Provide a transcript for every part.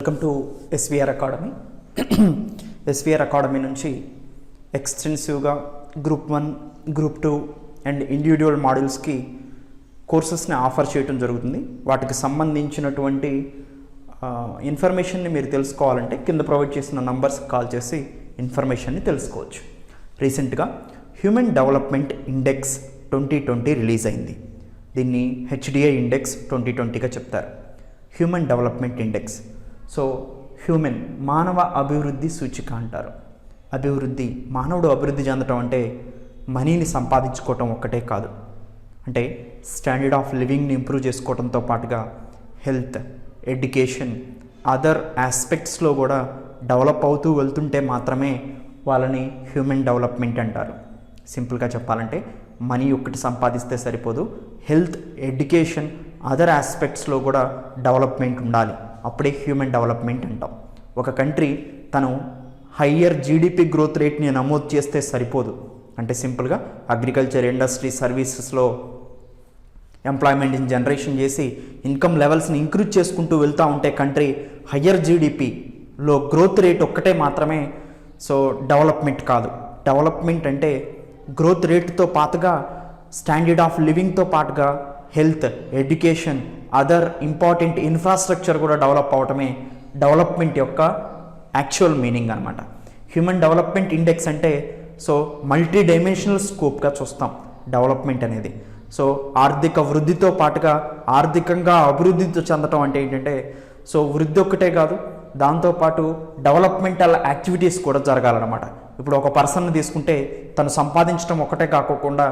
Welcome to SVR academy. SVR academy నుంచి ఎక్స్టెన్సివ్గా group 1, group 2 and individual మాడ్యూల్స్కి కోర్సెస్ని ఆఫర్ చేయడం జరుగుతుంది. వాటికి సంబంధించినటువంటి ఇన్ఫర్మేషన్ని మీరు తెలుసుకోవాలంటే కింద ప్రొవైడ్ చేసిన నంబర్స్కి కాల్ చేసి ఇన్ఫర్మేషన్ని తెలుసుకోవచ్చు. రీసెంట్గా హ్యూమన్ డెవలప్మెంట్ ఇండెక్స్ 2020 రిలీజ్ అయింది. దీన్ని హెచ్డిఐ ఇండెక్స్ 2020గా చెప్తారు. Human development index. So human మానవ అభివృద్ధి సూచిక అంటారు. అభివృద్ధి, మానవుడు అభివృద్ధి చెందడం అంటే మనీని సంపాదించుకోవటం ఒక్కటే కాదు, అంటే స్టాండర్డ్ ఆఫ్ లివింగ్ని ఇంప్రూవ్ చేసుకోవడంతో పాటుగా హెల్త్, ఎడ్యుకేషన్, అదర్ ఆస్పెక్ట్స్లో కూడా డెవలప్ అవుతూ వెళ్తుంటే మాత్రమే వాళ్ళని హ్యూమన్ డెవలప్మెంట్ అంటారు. సింపుల్గా చెప్పాలంటే మనీ ఒక్కటి సంపాదిస్తే సరిపోదు, హెల్త్, ఎడ్యుకేషన్, అదర్ ఆస్పెక్ట్స్లో కూడా డెవలప్మెంట్ ఉండాలి. అప్పుడే హ్యూమన్ డెవలప్మెంట్ అంటాం. ఒక కంట్రీ తను హయ్యర్ జీడిపి గ్రోత్ రేట్ని నమోదు చేస్తే సరిపోదు. అంటే సింపుల్గా అగ్రికల్చర్, ఇండస్ట్రీ, సర్వీసెస్లో ఎంప్లాయ్మెంట్ని జనరేషన్ చేసి ఇన్కమ్ లెవెల్స్ని ఇంక్రీజ్ చేసుకుంటూ వెళ్తూ ఉంటే కంట్రీ హయ్యర్ జీడిపిలో గ్రోత్ రేట్ ఒక్కటే మాత్రమే సో డెవలప్మెంట్ కాదు. డెవలప్మెంట్ అంటే గ్రోత్ రేట్తో పాటుగా స్టాండర్డ్ ఆఫ్ లివింగ్తో పాటుగా health, education, other important infrastructure కూడా డెవలప్ అవటమే డెవలప్మెంట్ యొక్క యాక్చువల్ మీనింగ్ అనమాట. హ్యూమన్ డెవలప్మెంట్ ఇండెక్స్ అంటే సో మల్టీ డైమెన్షనల్ స్కోప్గా చూస్తాం డెవలప్మెంట్ అనేది. సో ఆర్థిక వృద్ధితో పాటుగా ఆర్థికంగా అభివృద్ధితో చెందటం అంటే ఏంటంటే సో వృద్ధి ఒక్కటే కాదు, దాంతోపాటు డెవలప్మెంటల్ యాక్టివిటీస్ కూడా జరగాలన్నమాట. ఇప్పుడు ఒక పర్సన్ని తీసుకుంటే తను సంపాదించడం ఒకటే కాకుండా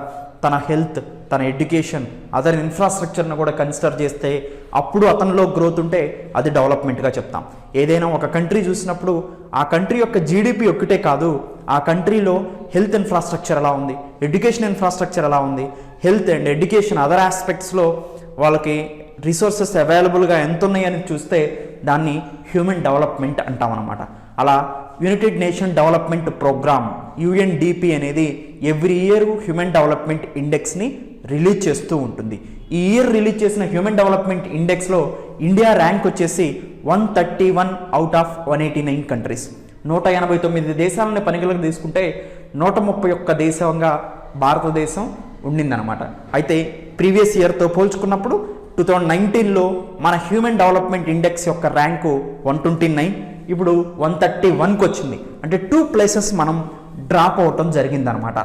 తన హెల్త్, తన ఎడ్యుకేషన్, అదర్ ఇన్ఫ్రాస్ట్రక్చర్ను కూడా కన్సిడర్ చేస్తే అప్పుడు అతనిలో గ్రోత్ ఉంటే అది డెవలప్మెంట్గా చెప్తాం. ఏదైనా ఒక కంట్రీ చూసినప్పుడు ఆ కంట్రీ యొక్క జీడిపి ఒక్కటే కాదు, ఆ కంట్రీలో హెల్త్ ఇన్ఫ్రాస్ట్రక్చర్ ఎలా ఉంది, ఎడ్యుకేషన్ ఇన్ఫ్రాస్ట్రక్చర్ ఎలా ఉంది, హెల్త్ అండ్ ఎడ్యుకేషన్ అదర్ ఆస్పెక్ట్స్లో వాళ్ళకి రిసోర్సెస్ అవైలబుల్గా ఎంత ఉన్నాయని చూస్తే దాన్ని హ్యూమన్ డెవలప్మెంట్ అంటామన్నమాట. అలా United nation development programme UNDP అనేది ఎవ్రీ ఇయర్ హ్యూమన్ డెవలప్మెంట్ ఇండెక్స్ని రిలీజ్ చేస్తూ ఉంటుంది. ఈ ఇయర్ రిలీజ్ చేసిన హ్యూమన్ డెవలప్మెంట్ ఇండెక్స్లో ఇండియా ర్యాంక్ వచ్చేసి 131 అవుట్ ఆఫ్ 189 కంట్రీస్. 189 దేశాలని పరిగణలోకి తీసుకుంటే 131 దేశంగా భారతదేశం ఉండిందనమాట. అయితే ప్రీవియస్ ఇయర్తో పోల్చుకున్నప్పుడు 2019లో మన హ్యూమన్ డెవలప్మెంట్ ఇండెక్స్ యొక్క ర్యాంకు 129, ఇప్పుడు 131కి వచ్చింది. అంటే 2 ప్లేసెస్ మనం డ్రాప్ అవటం జరిగిందనమాట.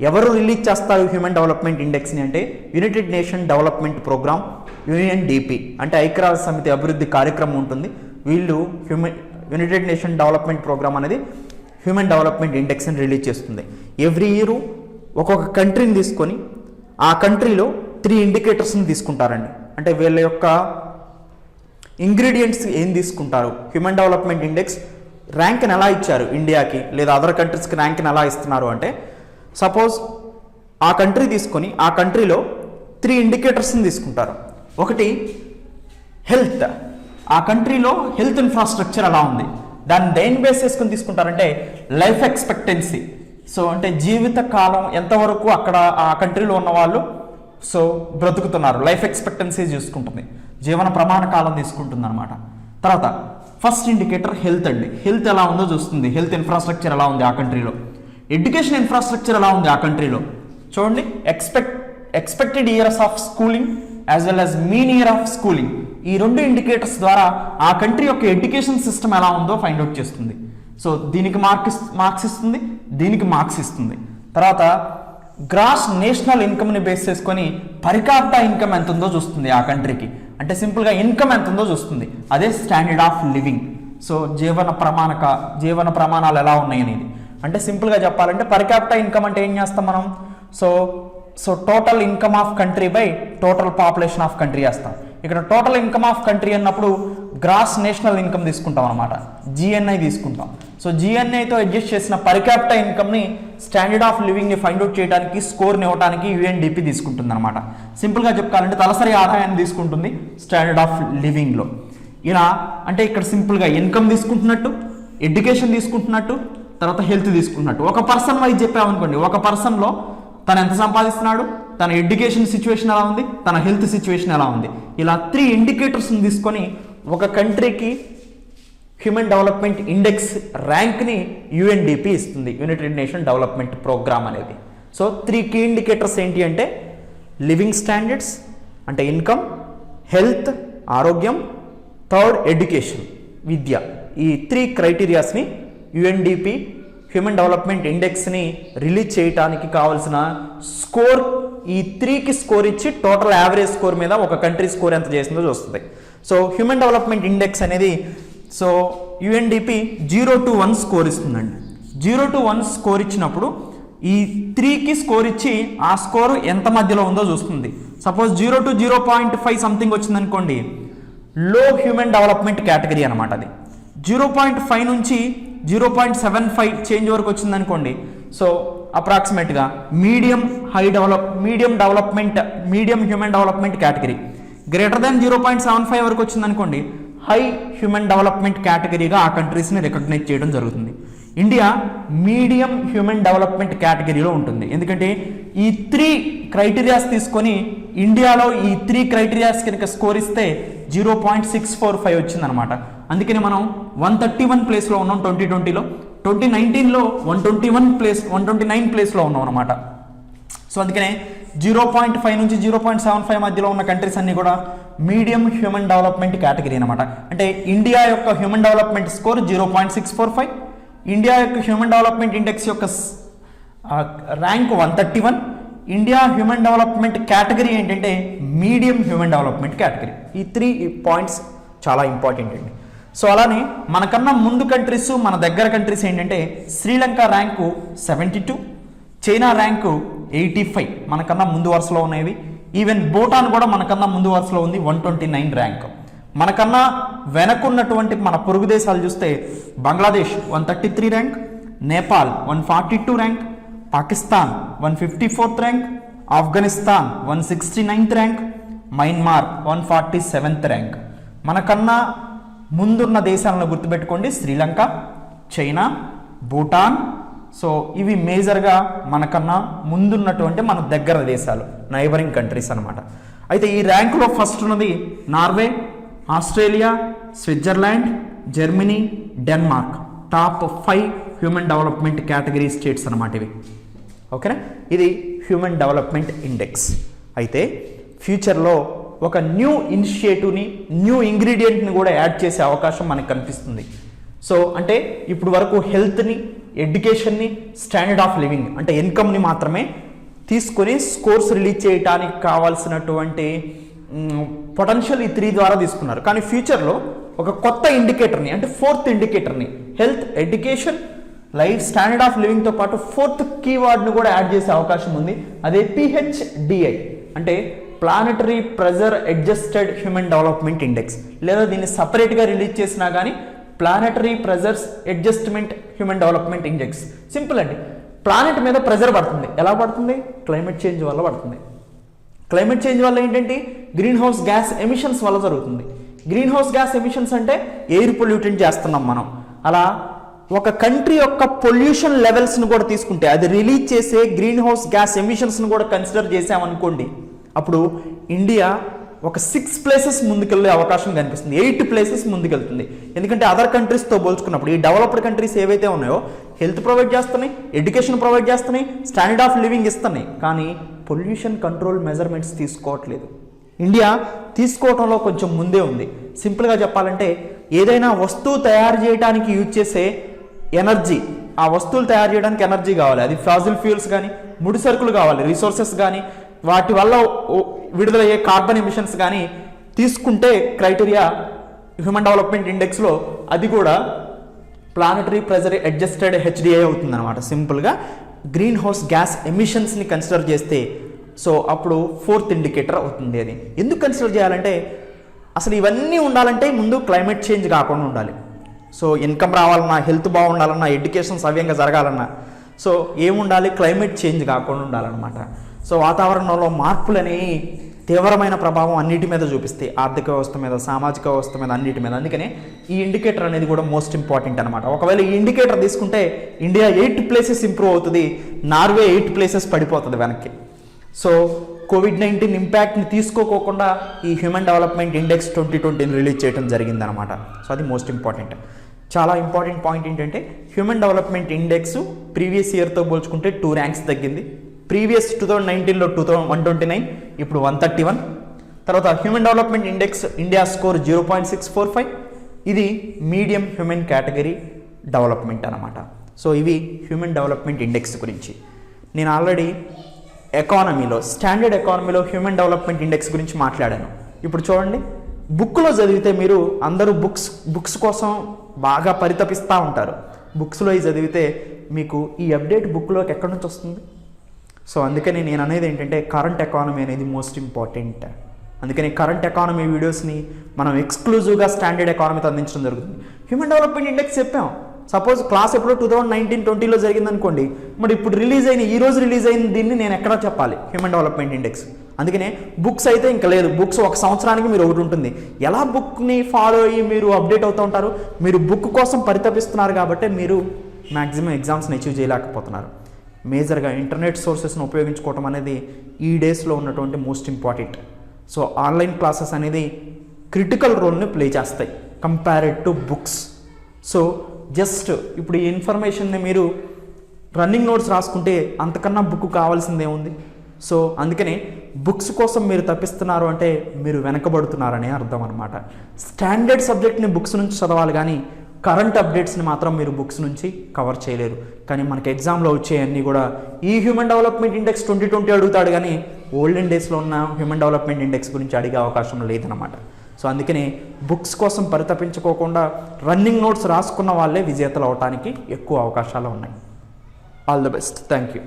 ఎవరు రిలీజ్ చేస్తారు హ్యూమన్ డెవలప్మెంట్ ఇండెక్స్ని అంటే united nation development programme UNDP, అంటే ఐక్యరాజ్య సమితి అభివృద్ధి కార్యక్రమం ఉంటుంది. వీళ్ళు యునైటెడ్ నేషన్ డెవలప్మెంట్ ప్రోగ్రామ్ అనేది హ్యూమన్ డెవలప్మెంట్ ఇండెక్స్ని రిలీజ్ చేస్తుంది. ఎవ్రీ ఇయర్ ఒక్కొక్క కంట్రీని తీసుకొని ఆ కంట్రీలో 3 ఇండికేటర్స్ని తీసుకుంటారండి. అంటే వీళ్ళ యొక్క ఇంగ్రీడియంట్స్ ఏం తీసుకుంటారు, హ్యూమన్ డెవలప్మెంట్ ఇండెక్స్ ర్యాంక్ని ఎలా ఇచ్చారు ఇండియాకి లేదా అదర్ కంట్రీస్కి ర్యాంక్ని ఎలా ఇస్తున్నారు అంటే సపోజ్ ఆ కంట్రీ తీసుకొని ఆ కంట్రీలో 3 ఇండికేటర్స్ని తీసుకుంటారు. ఒకటి హెల్త్, ఆ కంట్రీలో హెల్త్ ఇన్ఫ్రాస్ట్రక్చర్ ఎలా ఉంది, దాన్ని దేని బేస్ చేసుకొని తీసుకుంటారంటే లైఫ్ ఎక్స్పెక్టెన్సీ. సో అంటే జీవిత కాలం ఎంతవరకు అక్కడ ఆ కంట్రీలో ఉన్న వాళ్ళు సో బ్రతుకుతున్నారు, లైఫ్ ఎక్స్పెక్టెన్సీ చూసుకుంటుంది, జీవన ప్రమాణ కాలం తీసుకుంటుంది అనమాట. తర్వాత ఫస్ట్ ఇండికేటర్ హెల్త్ అండి. హెల్త్ ఎలా ఉందో చూస్తుంది, హెల్త్ ఇన్ఫ్రాస్ట్రక్చర్ ఎలా ఉంది ఆ కంట్రీలో, ఎడ్యుకేషన్ ఇన్ఫ్రాస్ట్రక్చర్ ఎలా ఉంది ఆ కంట్రీలో. చూడండి, expected years of schooling as well as mean year of schooling, ఈ 2 ఇండికేటర్స్ ద్వారా ఆ కంట్రీ యొక్క ఎడ్యుకేషన్ సిస్టమ్ ఎలా ఉందో ఫైండ్ అవుట్ చేస్తుంది. సో దీనికి మార్క్స్ ఇస్తుంది, దీనికి మార్క్స్ ఇస్తుంది. తర్వాత గ్రాస్ నేషనల్ ఇన్కమ్ని బేస్ చేసుకొని పరికాప్టా ఇన్కమ్ ఎంత ఉందో చూస్తుంది ఆ కంట్రీకి. అంటే సింపుల్గా ఇన్కమ్ ఎంత ఉందో చూస్తుంది. అదే స్టాండర్డ్ ఆఫ్ లివింగ్. సో జీవన ప్రమాణాలు ఎలా ఉన్నాయి అనేది. అంటే సింపుల్గా చెప్పాలంటే పరికాప్టా ఇన్కమ్ అంటే ఏం చేస్తాం మనం, so total income of country by total population of country వేస్తాం. ఇక్కడ టోటల్ ఇన్కమ్ ఆఫ్ కంట్రీ అన్నప్పుడు గ్రాస్ నేషనల్ ఇన్కమ్ తీసుకుంటాం అనమాట, GNI తీసుకుంటాం. సో GNIతో అడ్జస్ట్ చేసిన పరికాప్టా ఇన్కమ్ని స్టాండర్డ్ ఆఫ్ లివింగ్ని ఫైండ్ అవుట్ చేయడానికి, స్కోర్ని ఇవ్వడానికి UNDP తీసుకుంటుంది అనమాట. సింపుల్గా చెప్పాలంటే తలసరి ఆదాయాన్ని తీసుకుంటుంది స్టాండర్డ్ ఆఫ్ లివింగ్లో. ఇలా అంటే ఇక్కడ సింపుల్గా ఇన్కమ్ తీసుకుంటున్నట్టు, ఎడ్యుకేషన్ తీసుకుంటున్నట్టు, తర్వాత హెల్త్ తీసుకుంటున్నట్టు. ఒక పర్సన్ వైజ్ చెప్పామనుకోండి, ఒక పర్సన్లో తను ఎంత సంపాదిస్తున్నాడు, తన ఎడ్యుకేషన్ సిచ్యువేషన్ ఎలా ఉంది, తన హెల్త్ సిచ్యువేషన్ ఎలా ఉంది, ఇలా 3 ఇండికేటర్స్ని తీసుకొని ఒక కంట్రీకి హ్యూమన్ డెవలప్మెంట్ ఇండెక్స్ ర్యాంక్ని యుఎన్డిపి ఇస్తుంది, యునైటెడ్ నేషన్ డెవలప్మెంట్ ప్రోగ్రామ్ అనేది. సో 3 కీ ఇండికేటర్స్ ఏంటి అంటే లివింగ్ స్టాండర్డ్స్ అంటే ఇన్కమ్, హెల్త్ ఆరోగ్యం, థర్డ్ ఎడ్యుకేషన్ విద్య. ఈ 3 క్రైటీరియాస్ని యుఎన్డిపి హ్యూమన్ డెవలప్మెంట్ ఇండెక్స్ని రిలీజ్ చేయడానికి కావాల్సిన స్కోర్, ఈ 3కి స్కోర్ ఇచ్చి టోటల్ యావరేజ్ స్కోర్ మీద ఒక కంట్రీ స్కోర్ ఎంత చేసిందో చూస్తుంది. సో హ్యూమన్ డెవలప్మెంట్ ఇండెక్స్ అనేది సో యుఎన్డిపి 0 to 1 స్కోర్ ఇస్తుందండి. 0 to 1 స్కోర్ ఇచ్చినప్పుడు ఈ 3కి స్కోర్ ఇచ్చి ఆ స్కోర్ ఎంత మధ్యలో ఉందో చూస్తుంది. సపోజ్ 0 to 0.5 సంథింగ్ వచ్చిందనుకోండి, లో హ్యూమన్ డెవలప్మెంట్ కేటగిరీ అనమాట అది. 0.5 నుంచి 0.75 చేంజ్ వరకు వచ్చిందనుకోండి, సో అప్రాక్సిమేట్గా medium human development category. Greater than 0.75 వరకు వచ్చిందనుకోండి, హై హ్యూమన్ డెవలప్మెంట్ కేటగిరీగా ఆ కంట్రీస్ని రికగ్నైజ్ చేయడం జరుగుతుంది. ఇండియా మీడియం హ్యూమన్ డెవలప్మెంట్ కేటగిరీలో ఉంటుంది. ఎందుకంటే ఈ 3 క్రైటీరియాస్ తీసుకొని ఇండియాలో ఈ 3 క్రైటీరియాస్ కనుక స్కోర్ ఇస్తే 0.645 వచ్చిందనమాట. అందుకని మనం 131 ప్లేస్లో ఉన్నాం 2020లో. 2019లో 129 ప్లేస్లో ఉన్నాం అనమాట. సో అందుకనే 0.5 నుంచి 0.75 మధ్యలో ఉన్న కంట్రీస్ అన్ని కూడా మీడియం హ్యూమన్ డెవలప్మెంట్ కేటగిరీ అనమాట. అంటే ఇండియా యొక్క హ్యూమన్ డెవలప్మెంట్ స్కోర్ 0.645, ఇండియా యొక్క హ్యూమన్ డెవలప్మెంట్ ఇండెక్స్ యొక్క rank 131. India human development category ఏంటంటే మీడియం హ్యూమన్ డెవలప్మెంట్ కేటగిరీ. ఈ 3 పాయింట్స్ చాలా ఇంపార్టెంట్ అండి. సో అలానే మనకన్నా ముందు కంట్రీస్, మన దగ్గర కంట్రీస్ ఏంటంటే శ్రీలంక ర్యాంకు 72, చైనా ర్యాంకు 85 మనకన్నా ముందు వరుసలో ఉన్నాయి. ఈవెన్ భూటాన్ కూడా మనకన్నా ముందు వరుసలో ఉంది 129 ర్యాంక్. మనకన్నా వెనకున్నటువంటి మన పొరుగు దేశాలు చూస్తే Bangladesh 133 rank, Nepal 142 rank, Pakistan 154th rank, Afghanistan 169th rank, Myanmar 147th rank. మనకన్నా ముందున్న దేశాలను గుర్తుపెట్టుకోండి, శ్రీలంక, చైనా, భూటాన్. సో ఇవి మేజర్గా మనకన్నా ముందున్నటువంటి మన దగ్గర దేశాలు, నైబరింగ్ కంట్రీస్ అనమాట. అయితే ఈ ర్యాంకులో ఫస్ట్ ఉన్నది Norway, Australia, Switzerland, Germany, Denmark. Top 5 human development category states అనమాట ఇవి. ఓకేనా, ఇది హ్యూమన్ డెవలప్మెంట్ ఇండెక్స్. అయితే ఫ్యూచర్లో ఒక న్యూ ఇనిషియేటివ్ని, న్యూ ఇంగ్రీడియంట్ని కూడా యాడ్ చేసే అవకాశం మనకు కనిపిస్తుంది. సో అంటే ఇప్పుడు వరకు హెల్త్ని, ఎడ్యుకేషన్ని, స్టాండర్డ్ ఆఫ్ లివింగ్ అంటే ఇన్కమ్ని మాత్రమే తీసుకొని స్కోర్స్ రిలీజ్ చేయడానికి కావాల్సినటువంటి పొటెన్షియల్ ఈ 3 ద్వారా తీసుకున్నారు. కానీ ఫ్యూచర్లో ఒక కొత్త ఇండికేటర్ని అంటే 4th ఇండికేటర్ని health, education, life, standard of లివింగ్తో పాటు 4th కీవర్డ్ని కూడా యాడ్ చేసే అవకాశం ఉంది. అదే PHDI అంటే planetary pressure adjusted human development index, లేదా దీన్ని సపరేట్గా రిలీజ్ చేసినా కానీ planetary pressures adjustment human development index. Simple అండి, ప్లానెట్ మీద ప్రెజర్ పడుతుంది. ఎలా పడుతుంది? క్లైమేట్ చేంజ్ వల్ల పడుతుంది. క్లైమేట్ చేంజ్ వల్ల ఏంటంటే గ్రీన్ హౌస్ గ్యాస్ ఎమిషన్స్ వల్ల జరుగుతుంది. గ్రీన్ హౌస్ గ్యాస్ ఎమిషన్స్ అంటే ఎయిర్ పొల్యూటెంట్ చేస్తున్నాం మనం. అలా ఒక కంట్రీ యొక్క పొల్యూషన్ లెవెల్స్ను కూడా తీసుకుంటే అది రిలీజ్ చేసే గ్రీన్ హౌస్ గ్యాస్ ఎమిషన్స్ను కూడా కన్సిడర్ చేసామనుకోండి, అప్పుడు ఇండియా ఒక 6 ప్లేసెస్ ముందుకెళ్ళే అవకాశం కనిపిస్తుంది. 8 ప్లేసెస్ ముందుకెళ్తుంది. ఎందుకంటే అదర్ కంట్రీస్తో పోల్చుకున్నప్పుడు ఈ డెవలప్డ్ కంట్రీస్ ఏవైతే ఉన్నాయో హెల్త్ ప్రొవైడ్ చేస్తున్నాయి, ఎడ్యుకేషన్ ప్రొవైడ్ చేస్తున్నాయి, స్టాండర్డ్ ఆఫ్ లివింగ్ ఇస్తున్నాయి, కానీ పొల్యూషన్ కంట్రోల్ మెజర్మెంట్స్ తీసుకోవట్లేదు. ఇండియా తీసుకోవడంలో కొంచెం ముందే ఉంది. సింపుల్గా చెప్పాలంటే ఏదైనా వస్తువు తయారు చేయడానికి యూజ్ చేసే ఎనర్జీ, ఆ వస్తువులు తయారు చేయడానికి ఎనర్జీ కావాలి. అది ఫాసిల్ ఫ్యూల్స్ కానీ, ముడి సరుకులు కావాలి, రిసోర్సెస్ కానీ, వాటి వల్ల విడుదలయ్యే కార్బన్ ఎమిషన్స్ కానీ తీసుకుంటే క్రైటీరియా హ్యూమన్ డెవలప్మెంట్ ఇండెక్స్లో అది కూడా ప్లానెటరీ ప్రెజర్ అడ్జస్టెడ్ HDI అవుతుంది అనమాట. సింపుల్గా గ్రీన్ హౌస్ గ్యాస్ ఎమిషన్స్ని కన్సిడర్ చేస్తే సో అప్పుడు 4th ఇండికేటర్ అవుతుంది. అది ఎందుకు కన్సిడర్ చేయాలంటే అసలు ఇవన్నీ ఉండాలంటే ముందు క్లైమేట్ చేంజ్ కాకుండా ఉండాలి. సో ఇన్కమ్ రావాలన్నా, హెల్త్ బాగుండాలన్నా, ఎడ్యుకేషన్ సవ్యంగా జరగాలన్నా సో ఏముండాలి? క్లైమేట్ చేంజ్ కాకుండా ఉండాలన్నమాట. సో వాతావరణంలో మార్పులని తీవ్రమైన ప్రభావం అన్నిటి మీద చూపిస్తాయి, ఆర్థిక వ్యవస్థ మీద, సామాజిక వ్యవస్థ మీద, అన్నిటి మీద. అందుకనే ఈ ఇండికేటర్ అనేది కూడా మోస్ట్ ఇంపార్టెంట్ అనమాట. ఒకవేళ ఈ ఇండికేటర్ తీసుకుంటే ఇండియా 8 ప్లేసెస్ ఇంప్రూవ్ అవుతుంది, నార్వే 8 ప్లేసెస్ పడిపోతుంది వెనక్కి. సో కోవిడ్-19 ఇంపాక్ట్ని తీసుకోకుండా ఈ హ్యూమన్ డెవలప్మెంట్ ఇండెక్స్ 2020ని రిలీజ్ చేయడం జరిగిందనమాట. సో అది మోస్ట్ ఇంపార్టెంట్. చాలా ఇంపార్టెంట్ పాయింట్ ఏంటంటే హ్యూమన్ డెవలప్మెంట్ ఇండెక్స్ ప్రీవియస్ ఇయర్తో పోల్చుకుంటే 2 ర్యాంక్స్ తగ్గింది. ప్రీవియస్ 2019లో 129, ఇప్పుడు 131. తర్వాత human development index India score 0.645. ఇది మీడియం హ్యూమన్ కేటగిరీ డెవలప్మెంట్ అనమాట. సో ఇవి హ్యూమన్ డెవలప్మెంట్ ఇండెక్స్ గురించి. నేను ఆల్రెడీ ఎకానమీలో స్టాండర్డ్ ఎకానమీలో హ్యూమన్ డెవలప్మెంట్ ఇండెక్స్ గురించి మాట్లాడాను. ఇప్పుడు చూడండి, బుక్లో చదివితే మీరు అందరూ బుక్స్ కోసం బాగా పరితపిస్తూ ఉంటారు. బుక్స్లో చదివితే మీకు ఈ అప్డేట్ బుక్లోకి ఎక్కడి నుంచి వస్తుంది? సో అందుకని నేను అనేది ఏంటంటే కరెంట్ ఎకానమీ అనేది మోస్ట్ ఇంపార్టెంట్. అందుకని కరెంట్ ఎకానమీ వీడియోస్ని మనం ఎక్స్క్లూజివ్గా స్టాండర్డ్ ఎకానమీతో అందించడం జరుగుతుంది. హ్యూమన్ డెవలప్మెంట్ ఇండెక్స్ చెప్పాం. సపోజ్ క్లాస్ ఎప్పుడో 2019-20లో జరిగిందనుకోండి, మరి ఇప్పుడు ఈ రోజు రిలీజ్ అయిన దీన్ని నేను ఎక్కడ చెప్పాలి? Human development index. అందుకనే బుక్స్ అయితే ఇంకా లేదు. బుక్స్ ఒక సంవత్సరానికి మీరు ఒకటి ఉంటుంది. ఎలా బుక్ని ఫాలో అయ్యి మీరు అప్డేట్ అవుతూ ఉంటారు? మీరు బుక్ కోసం పరితపిస్తున్నారు కాబట్టి మీరు మ్యాక్సిమం ఎగ్జామ్స్ని అచీవ్ చేయలేకపోతున్నారు. మేజర్గా ఇంటర్నెట్ సోర్సెస్ను ఉపయోగించుకోవటం అనేది ఈ డేస్లో ఉన్నటువంటి most important. So online classes అనేది క్రిటికల్ రోల్ని ప్లే చేస్తాయి compared to books. So just ఇప్పుడు ఈ ఇన్ఫర్మేషన్ని మీరు రన్నింగ్ నోట్స్ రాసుకుంటే అంతకన్నా బుక్ కావాల్సిందే ఉంది. సో అందుకనే బుక్స్ కోసం మీరు తప్పిస్తున్నారు అంటే మీరు వెనకబడుతున్నారనే అర్థం అనమాట. స్టాండర్డ్ సబ్జెక్ట్ని బుక్స్ నుంచి చదవాలి, కానీ కరెంట్ అప్డేట్స్ని మాత్రం మీరు బుక్స్ నుంచి కవర్ చేయలేరు. కానీ మనకి ఎగ్జామ్లో వచ్చేవన్నీ కూడా ఈ హ్యూమన్ డెవలప్మెంట్ ఇండెక్స్ 2020 అడుగుతాడు, కానీ ఓల్డెన్ డేస్లో ఉన్న హ్యూమన్ డెవలప్మెంట్ ఇండెక్స్ గురించి అడిగే అవకాశం లేదనమాట. సో అందుకనే బుక్స్ కోసం పరితపించుకోకుండా రన్నింగ్ నోట్స్ రాసుకున్న వాళ్ళే విజేతలు అవడానికి ఎక్కువ అవకాశాలు ఉన్నాయి. All the best. Thank you.